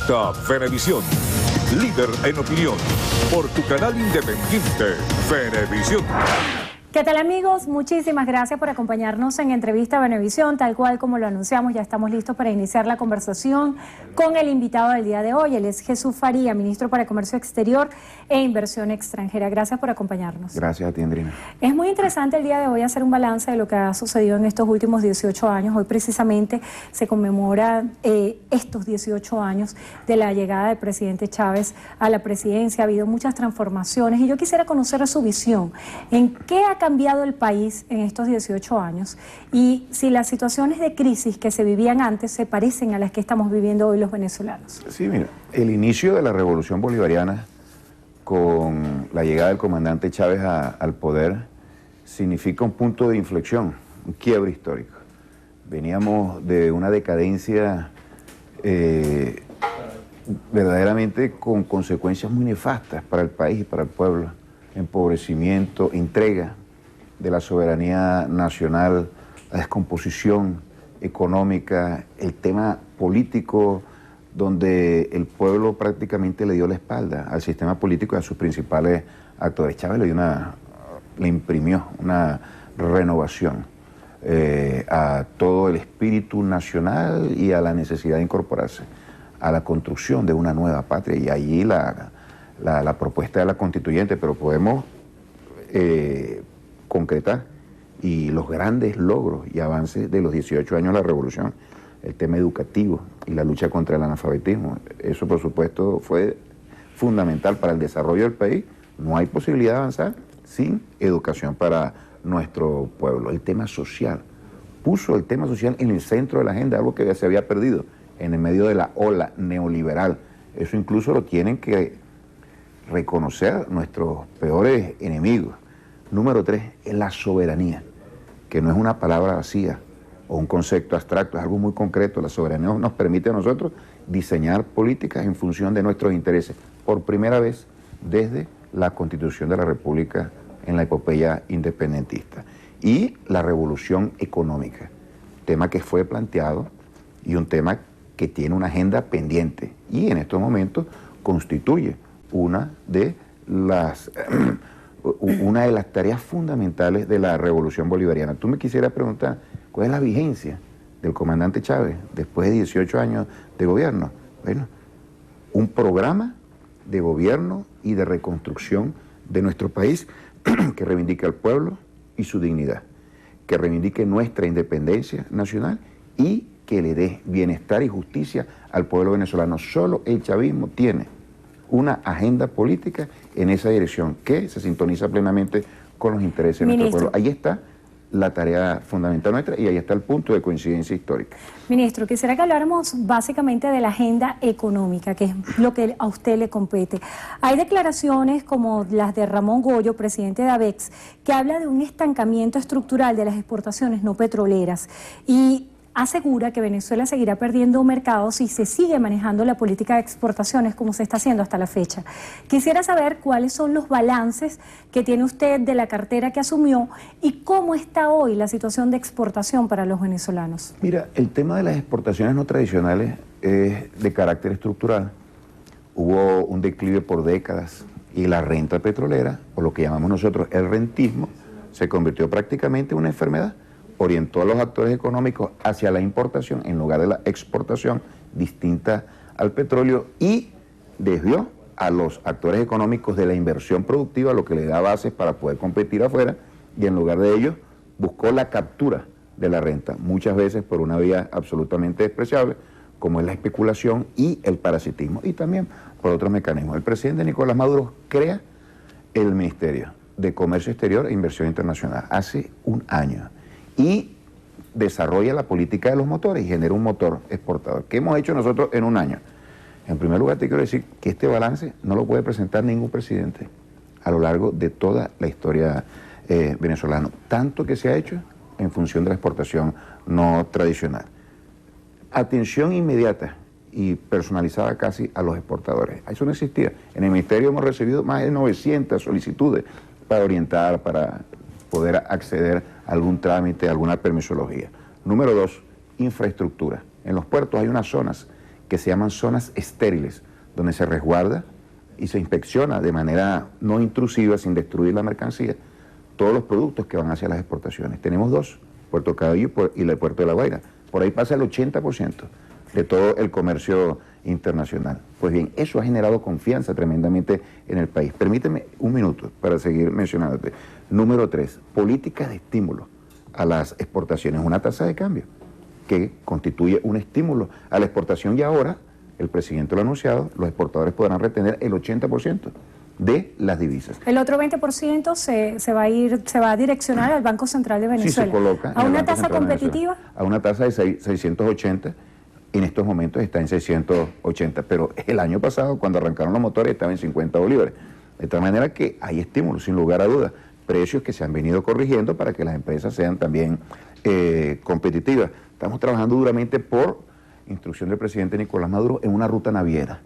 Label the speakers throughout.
Speaker 1: Presenta Venevisión, líder en opinión, por tu canal independiente, Venevisión.
Speaker 2: ¿Qué tal, amigos? Muchísimas gracias por acompañarnos en Entrevista Venevisión. Tal cual como lo anunciamos, ya estamos listos para iniciar la conversación con el invitado del día de hoy. Él es Jesús Faría, ministro para Comercio Exterior e Inversión Extranjera. Gracias por acompañarnos.
Speaker 3: Gracias a ti, Andrina.
Speaker 2: Es muy interesante el día de hoy hacer un balance de lo que ha sucedido en estos últimos 18 años. Hoy precisamente se conmemora estos 18 años de la llegada del presidente Chávez a la presidencia. Ha habido muchas transformaciones y yo quisiera conocer su visión. ¿En qué ha cambiado el país en estos 18 años? Y si las situaciones de crisis que se vivían antes se parecen a las que estamos viviendo hoy los venezolanos.
Speaker 3: Sí, mira, el inicio de la revolución bolivariana con la llegada del comandante Chávez al poder significa un punto de inflexión, un quiebre histórico. Veníamos de una decadencia verdaderamente con consecuencias muy nefastas para el país y para el pueblo. Empobrecimiento, entrega de la soberanía nacional, la descomposición económica, el tema político, donde el pueblo prácticamente le dio la espalda al sistema político y a sus principales actores. Chávez le imprimió una renovación a todo el espíritu nacional y a la necesidad de incorporarse a la construcción de una nueva patria. Y allí la propuesta de la constituyente, pero podemos concretar y los grandes logros y avances de los 18 años de la revolución, el tema educativo y la lucha contra el analfabetismo. Eso, por supuesto, fue fundamental para el desarrollo del país. No hay posibilidad de avanzar sin educación para nuestro pueblo. El tema social, puso el tema social en el centro de la agenda, algo que ya se había perdido en el medio de la ola neoliberal. Eso incluso lo tienen que reconocer nuestros peores enemigos. Número 3 es la soberanía, que no es una palabra vacía o un concepto abstracto, es algo muy concreto. La soberanía nos permite a nosotros diseñar políticas en función de nuestros intereses, por primera vez desde la Constitución de la República en la epopeya independentista. Y la revolución económica, tema que fue planteado y un tema que tiene una agenda pendiente y en estos momentos constituye una de las tareas fundamentales de la revolución bolivariana. Tú me quisieras preguntar, ¿cuál es la vigencia del comandante Chávez después de 18 años de gobierno? Bueno, un programa de gobierno y de reconstrucción de nuestro país que reivindique al pueblo y su dignidad, que reivindique nuestra independencia nacional y que le dé bienestar y justicia al pueblo venezolano. Solo el chavismo tiene una agenda política en esa dirección que se sintoniza plenamente con los intereses de nuestro pueblo. Ahí está la tarea fundamental nuestra y ahí está el punto de coincidencia histórica.
Speaker 2: Ministro, quisiera que habláramos básicamente de la agenda económica, que es lo que a usted le compete. Hay declaraciones como las de Ramón Goyo, presidente de ABEX, que habla de un estancamiento estructural de las exportaciones no petroleras y asegura que Venezuela seguirá perdiendo mercados si se sigue manejando la política de exportaciones como se está haciendo hasta la fecha. Quisiera saber cuáles son los balances que tiene usted de la cartera que asumió y cómo está hoy la situación de exportación para los venezolanos.
Speaker 3: Mira, el tema de las exportaciones no tradicionales es de carácter estructural. Hubo un declive por décadas y la renta petrolera, o lo que llamamos nosotros el rentismo, se convirtió prácticamente en una enfermedad. Orientó a los actores económicos hacia la importación en lugar de la exportación distinta al petróleo y desvió a los actores económicos de la inversión productiva, lo que le da bases para poder competir afuera, y en lugar de ello buscó la captura de la renta, muchas veces por una vía absolutamente despreciable, como es la especulación y el parasitismo, y también por otros mecanismos. El presidente Nicolás Maduro crea el Ministerio de Comercio Exterior e Inversión Internacional hace un año. Y desarrolla la política de los motores y genera un motor exportador. ¿Qué hemos hecho nosotros en un año? En primer lugar, te quiero decir que este balance no lo puede presentar ningún presidente a lo largo de toda la historia venezolana. Tanto que se ha hecho en función de la exportación no tradicional. Atención inmediata y personalizada casi a los exportadores. Eso no existía. En el Ministerio hemos recibido más de 900 solicitudes para orientar, para poder acceder a algún trámite, a alguna permisología. Número 2, infraestructura. En los puertos hay unas zonas que se llaman zonas estériles, donde se resguarda y se inspecciona de manera no intrusiva, sin destruir la mercancía, todos los productos que van hacia las exportaciones. Tenemos dos, Puerto Cabello y el puerto de La Guaira. Por ahí pasa el 80% de todo el comercio internacional. Pues bien, eso ha generado confianza tremendamente en el país. Permíteme un minuto para seguir mencionándote. Número 3, políticas de estímulo a las exportaciones, una tasa de cambio que constituye un estímulo a la exportación, y ahora, el presidente lo ha anunciado, los exportadores podrán retener el 80% de las divisas.
Speaker 2: El otro 20% se va a direccionar al Banco Central de Venezuela.
Speaker 3: Sí, se coloca
Speaker 2: ¿A
Speaker 3: en el
Speaker 2: una
Speaker 3: Banco
Speaker 2: tasa
Speaker 3: Central de
Speaker 2: competitiva?
Speaker 3: Venezuela. A una tasa de 680, en estos momentos está en 680, pero el año pasado, cuando arrancaron los motores, estaba en 50 bolívares. De tal manera que hay estímulos, sin lugar a dudas, precios que se han venido corrigiendo para que las empresas sean también competitivas. Estamos trabajando duramente por instrucción del presidente Nicolás Maduro en una ruta naviera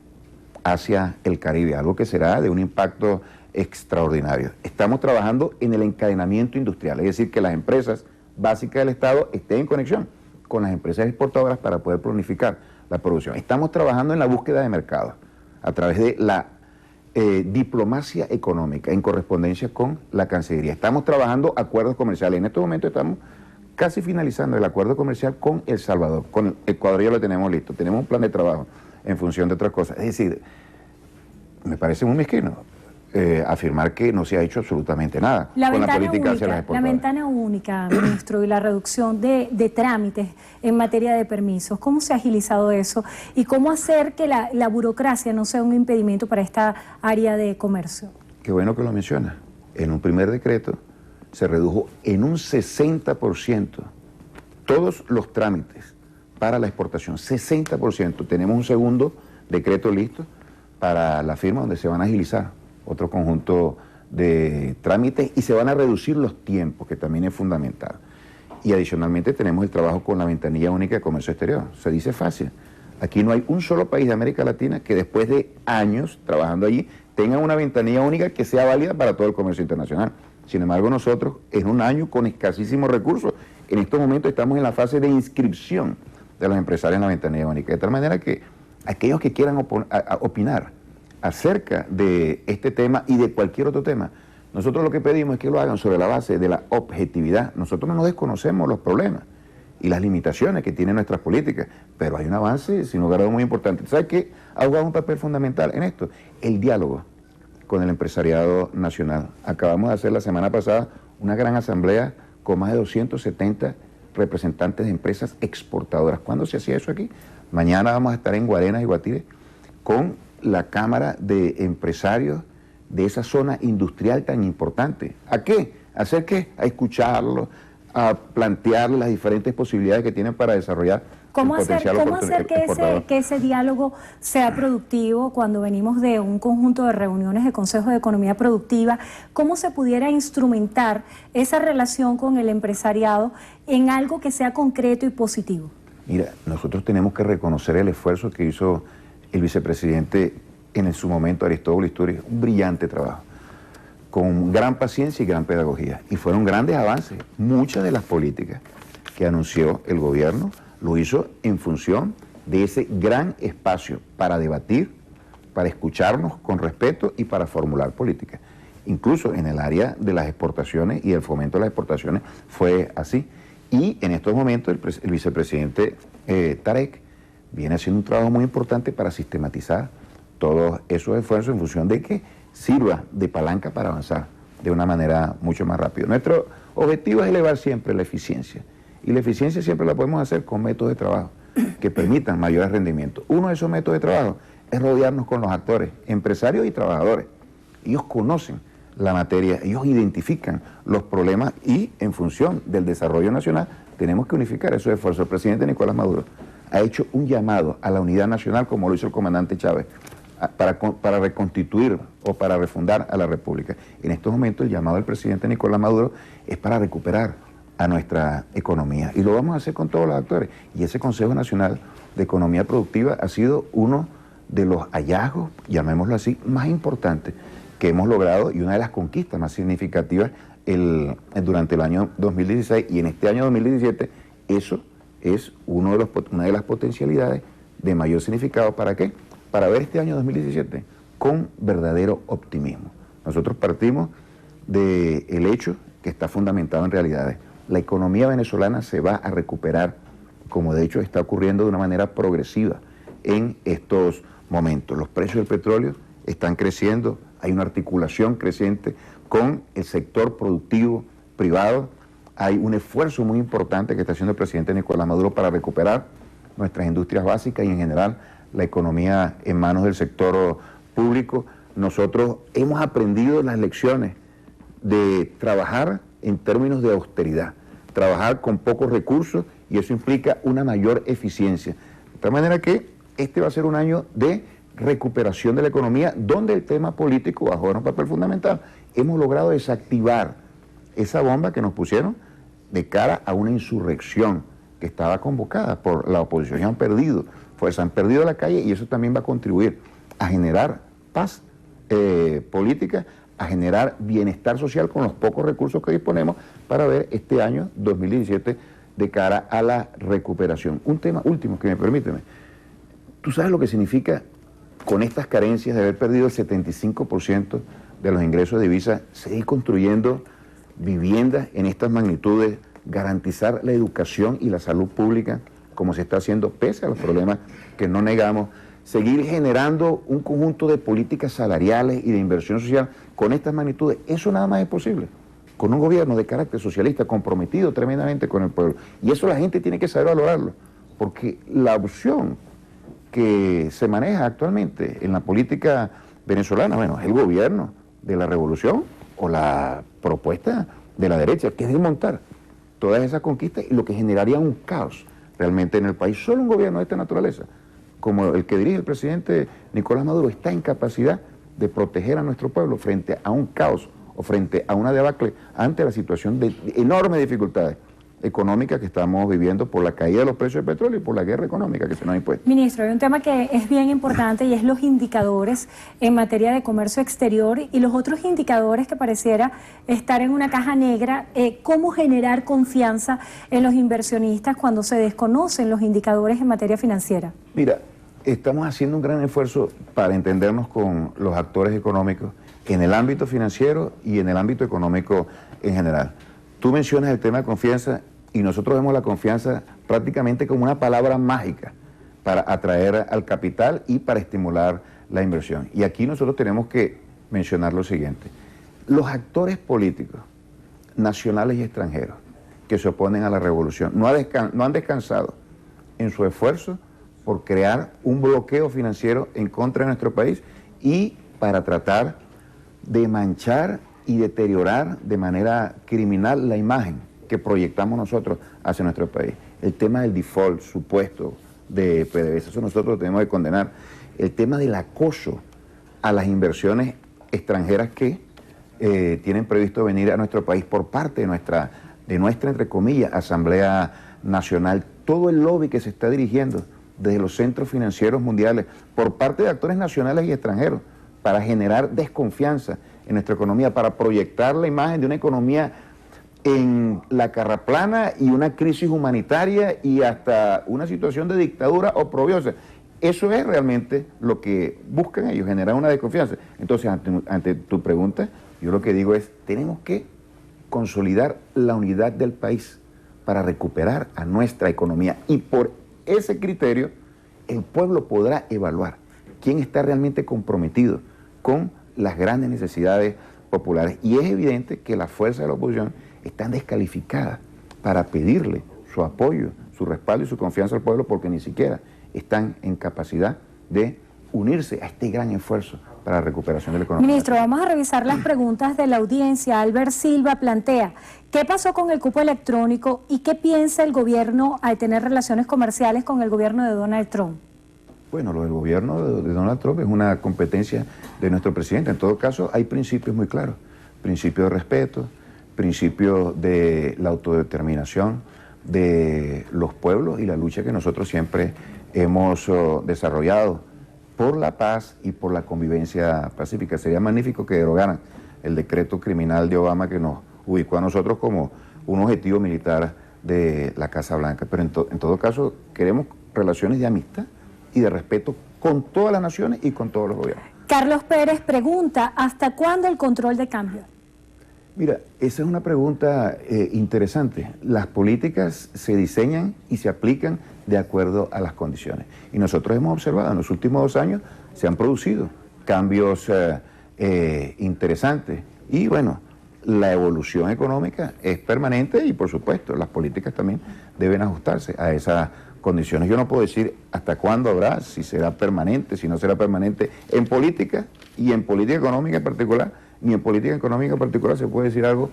Speaker 3: hacia el Caribe, algo que será de un impacto extraordinario. Estamos trabajando en el encadenamiento industrial, es decir, que las empresas básicas del Estado estén en conexión con las empresas exportadoras para poder planificar la producción. Estamos trabajando en la búsqueda de mercados a través de la diplomacia económica en correspondencia con la Cancillería. Estamos trabajando acuerdos comerciales. En estos momentos estamos casi finalizando el acuerdo comercial con El Salvador. Con Ecuador ya lo tenemos listo. Tenemos un plan de trabajo en función de otras cosas. Es decir, me parece muy mezquino afirmar que no se ha hecho absolutamente nada con la política hacia las exportadoras.
Speaker 2: La ventana única, ministro, y la reducción de trámites en materia de permisos. ¿Cómo se ha agilizado eso? ¿Y cómo hacer que la burocracia no sea un impedimento para esta área de comercio?
Speaker 3: Qué bueno que lo menciona. En un primer decreto se redujo en un 60% todos los trámites para la exportación. 60%. Tenemos un segundo decreto listo para la firma donde se van a agilizar otro conjunto de trámites y se van a reducir los tiempos, que también es fundamental. Y adicionalmente tenemos el trabajo con la ventanilla única de comercio exterior. Se dice fácil. Aquí no hay un solo país de América Latina que después de años trabajando allí tenga una ventanilla única que sea válida para todo el comercio internacional. Sin embargo, nosotros, en un año con escasísimos recursos, en estos momentos estamos en la fase de inscripción de los empresarios en la ventanilla única. De tal manera que aquellos que quieran opinar acerca de este tema y de cualquier otro tema, nosotros lo que pedimos es que lo hagan sobre la base de la objetividad. Nosotros no desconocemos los problemas y las limitaciones que tienen nuestras políticas, pero hay un avance, sin lugar a dudas, muy importante. ¿Sabe qué ha jugado un papel fundamental en esto? El diálogo con el empresariado nacional. Acabamos de hacer la semana pasada una gran asamblea con más de 270 representantes de empresas exportadoras. ¿Cuándo se hacía eso aquí? Mañana vamos a estar en Guarenas y Guatire con la Cámara de Empresarios de esa zona industrial tan importante. ¿A qué? ¿A hacer qué? A escucharlo, a plantear las diferentes posibilidades que tienen para desarrollar
Speaker 2: ¿Cómo
Speaker 3: el potencial
Speaker 2: hacer que ese diálogo sea productivo cuando venimos de un conjunto de reuniones de Consejo de Economía Productiva? ¿Cómo se pudiera instrumentar esa relación con el empresariado en algo que sea concreto y positivo?
Speaker 3: Mira, nosotros tenemos que reconocer el esfuerzo que hizo el vicepresidente en su momento, Aristóbulo Isturiz, un brillante trabajo, con gran paciencia y gran pedagogía. Y fueron grandes avances. Muchas de las políticas que anunció el gobierno lo hizo en función de ese gran espacio para debatir, para escucharnos con respeto y para formular políticas. Incluso en el área de las exportaciones y el fomento de las exportaciones fue así. Y en estos momentos el vicepresidente Tarek viene haciendo un trabajo muy importante para sistematizar todos esos esfuerzos en función de que sirva de palanca para avanzar de una manera mucho más rápida. Nuestro objetivo es elevar siempre la eficiencia, y la eficiencia siempre la podemos hacer con métodos de trabajo que permitan mayores rendimientos. Uno de esos métodos de trabajo es rodearnos con los actores, empresarios y trabajadores. Ellos conocen la materia, ellos identifican los problemas y en función del desarrollo nacional tenemos que unificar esos esfuerzos. El presidente Nicolás Maduro ha hecho un llamado a la unidad nacional, como lo hizo el comandante Chávez, para reconstituir o para refundar a la República. En estos momentos el llamado del presidente Nicolás Maduro es para recuperar a nuestra economía. Y lo vamos a hacer con todos los actores. Y ese Consejo Nacional de Economía Productiva ha sido uno de los hallazgos, llamémoslo así, más importantes que hemos logrado y una de las conquistas más significativas durante el año 2016 y en este año 2017. Eso es una de las potencialidades de mayor significado. ¿Para qué? Para ver este año 2017 con verdadero optimismo. Nosotros partimos del hecho que está fundamentado en realidades. La economía venezolana se va a recuperar, como de hecho está ocurriendo de una manera progresiva en estos momentos. Los precios del petróleo están creciendo, hay una articulación creciente con el sector productivo privado, hay un esfuerzo muy importante que está haciendo el presidente Nicolás Maduro para recuperar nuestras industrias básicas y en general la economía en manos del sector público. Nosotros hemos aprendido las lecciones de trabajar en términos de austeridad, trabajar con pocos recursos, y eso implica una mayor eficiencia. De tal manera que este va a ser un año de recuperación de la economía, donde el tema político va a jugar un papel fundamental. Hemos logrado desactivar esa bomba que nos pusieron de cara a una insurrección que estaba convocada por la oposición. Ya han perdido fuerza, han perdido la calle, y eso también va a contribuir a generar paz política, a generar bienestar social con los pocos recursos que disponemos para ver este año 2017 de cara a la recuperación. Un tema último que me permíteme. ¿Tú sabes lo que significa con estas carencias de haber perdido el 75% de los ingresos de divisa, seguir construyendo viviendas en estas magnitudes, garantizar la educación y la salud pública como se está haciendo pese a los problemas que no negamos, seguir generando un conjunto de políticas salariales y de inversión social con estas magnitudes? Eso nada más es posible con un gobierno de carácter socialista comprometido tremendamente con el pueblo. Y eso la gente tiene que saber valorarlo, porque la opción que se maneja actualmente en la política venezolana, bueno, es el gobierno de la revolución o la propuesta de la derecha, que es desmontar todas esas conquistas, y lo que generaría un caos realmente en el país. Solo un gobierno de esta naturaleza, como el que dirige el presidente Nicolás Maduro, está en capacidad de proteger a nuestro pueblo frente a un caos o frente a una debacle ante la situación de enormes dificultades económicas que estamos viviendo por la caída de los precios del petróleo y por la guerra económica que se nos ha impuesto.
Speaker 2: Ministro, hay un tema que es bien importante y es los indicadores en materia de comercio exterior y los otros indicadores que pareciera estar en una caja negra. ¿Cómo generar confianza en los inversionistas cuando se desconocen los indicadores en materia financiera?
Speaker 3: Mira, estamos haciendo un gran esfuerzo para entendernos con los actores económicos en el ámbito financiero y en el ámbito económico en general. Tú mencionas el tema de confianza, y nosotros vemos la confianza prácticamente como una palabra mágica para atraer al capital y para estimular la inversión. Y aquí nosotros tenemos que mencionar lo siguiente: los actores políticos, nacionales y extranjeros, que se oponen a la revolución, no han descansado en su esfuerzo por crear un bloqueo financiero en contra de nuestro país y para tratar de manchar y deteriorar de manera criminal la imagen que proyectamos nosotros hacia nuestro país. El tema del default supuesto de PDVSA, eso nosotros lo tenemos que condenar. El tema del acoso a las inversiones extranjeras que tienen previsto venir a nuestro país por parte de nuestra, entre comillas, Asamblea Nacional. Todo el lobby que se está dirigiendo desde los centros financieros mundiales por parte de actores nacionales y extranjeros para generar desconfianza en nuestra economía, para proyectar la imagen de una economía en la carraplana y una crisis humanitaria y hasta una situación de dictadura oprobiosa. Eso es realmente lo que buscan ellos, generar una desconfianza. Entonces, ante tu pregunta, yo lo que digo es, tenemos que consolidar la unidad del país para recuperar a nuestra economía, y por ese criterio el pueblo podrá evaluar quién está realmente comprometido con las grandes necesidades populares. Y es evidente que las fuerzas de la oposición están descalificadas para pedirle su apoyo, su respaldo y su confianza al pueblo, porque ni siquiera están en capacidad de unirse a este gran esfuerzo para la recuperación de la economía.
Speaker 2: Ministro, vamos a revisar las preguntas de la audiencia. Albert Silva plantea, ¿qué pasó con el cupo electrónico y qué piensa el gobierno al tener relaciones comerciales con el gobierno de Donald Trump?
Speaker 3: Bueno, lo del gobierno de Donald Trump es una competencia de nuestro presidente. En todo caso, hay principios muy claros. Principio de respeto, principio de la autodeterminación de los pueblos y la lucha que nosotros siempre hemos desarrollado por la paz y por la convivencia pacífica. Sería magnífico que derogaran el decreto criminal de Obama que nos ubicó a nosotros como un objetivo militar de la Casa Blanca. Pero en todo caso, queremos relaciones de amistad y de respeto con todas las naciones y con todos los gobiernos.
Speaker 2: Carlos Pérez pregunta, ¿hasta cuándo el control de cambio?
Speaker 3: Mira, esa es una pregunta interesante. Las políticas se diseñan y se aplican de acuerdo a las condiciones. Y nosotros hemos observado, en los últimos 2 años se han producido cambios interesantes. Y bueno, la evolución económica es permanente y por supuesto las políticas también deben ajustarse a esas condiciones. Yo no puedo decir hasta cuándo habrá, si será permanente, si no será permanente en política y en política económica en particular, ni en política económica en particular se puede decir algo,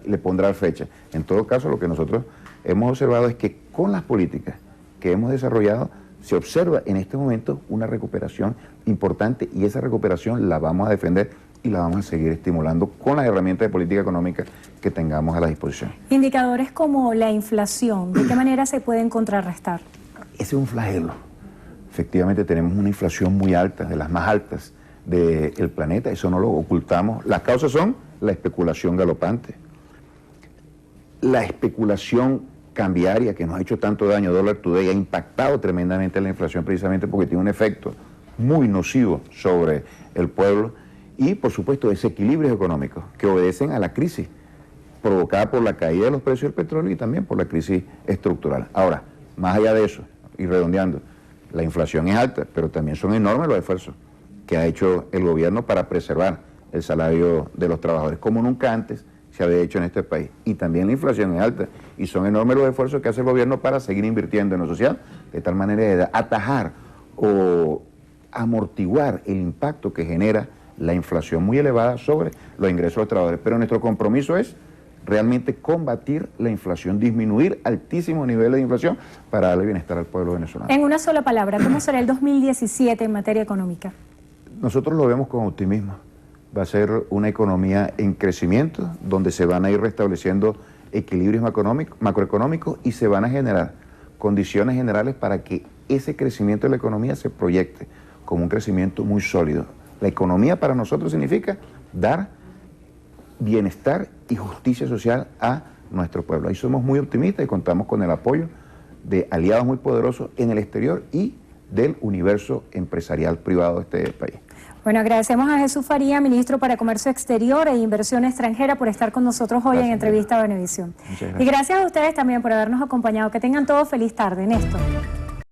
Speaker 3: le pondrá fecha. En todo caso, lo que nosotros hemos observado es que con las políticas que hemos desarrollado se observa en este momento una recuperación importante y esa recuperación la vamos a defender y la vamos a seguir estimulando con las herramientas de política económica que tengamos a la disposición.
Speaker 2: Indicadores como la inflación, ¿de qué manera se pueden contrarrestar?
Speaker 3: Ese es un flagelo. Efectivamente tenemos una inflación muy alta, de las más altas del planeta, eso no lo ocultamos. Las causas son la especulación galopante, la especulación cambiaria que nos ha hecho tanto daño, Dollar Today, ha impactado tremendamente la inflación precisamente porque tiene un efecto muy nocivo sobre el pueblo y, por supuesto, desequilibrios económicos que obedecen a la crisis provocada por la caída de los precios del petróleo y también por la crisis estructural. Ahora, más allá de eso, y redondeando, la inflación es alta, pero también son enormes los esfuerzos que ha hecho el gobierno para preservar el salario de los trabajadores, como nunca antes se había hecho en este país. Y también la inflación es alta y son enormes los esfuerzos que hace el gobierno para seguir invirtiendo en lo social, de tal manera de atajar o amortiguar el impacto que genera la inflación muy elevada sobre los ingresos de los trabajadores. Pero nuestro compromiso es realmente combatir la inflación, disminuir altísimos niveles de inflación para darle bienestar al pueblo venezolano.
Speaker 2: En una sola palabra, ¿cómo será el 2017 en materia económica?
Speaker 3: Nosotros lo vemos con optimismo. Va a ser una economía en crecimiento, donde se van a ir restableciendo equilibrios macroeconómicos y se van a generar condiciones generales para que ese crecimiento de la economía se proyecte como un crecimiento muy sólido. La economía para nosotros significa dar bienestar y justicia social a nuestro pueblo. Ahí somos muy optimistas y contamos con el apoyo de aliados muy poderosos en el exterior y del universo empresarial privado de este país.
Speaker 2: Bueno, agradecemos a Jesús Faría, ministro para Comercio Exterior e Inversión Extranjera, por estar con nosotros hoy en Entrevista a Venevisión. Y gracias a ustedes también por habernos acompañado. Que tengan todos feliz tarde, Néstor.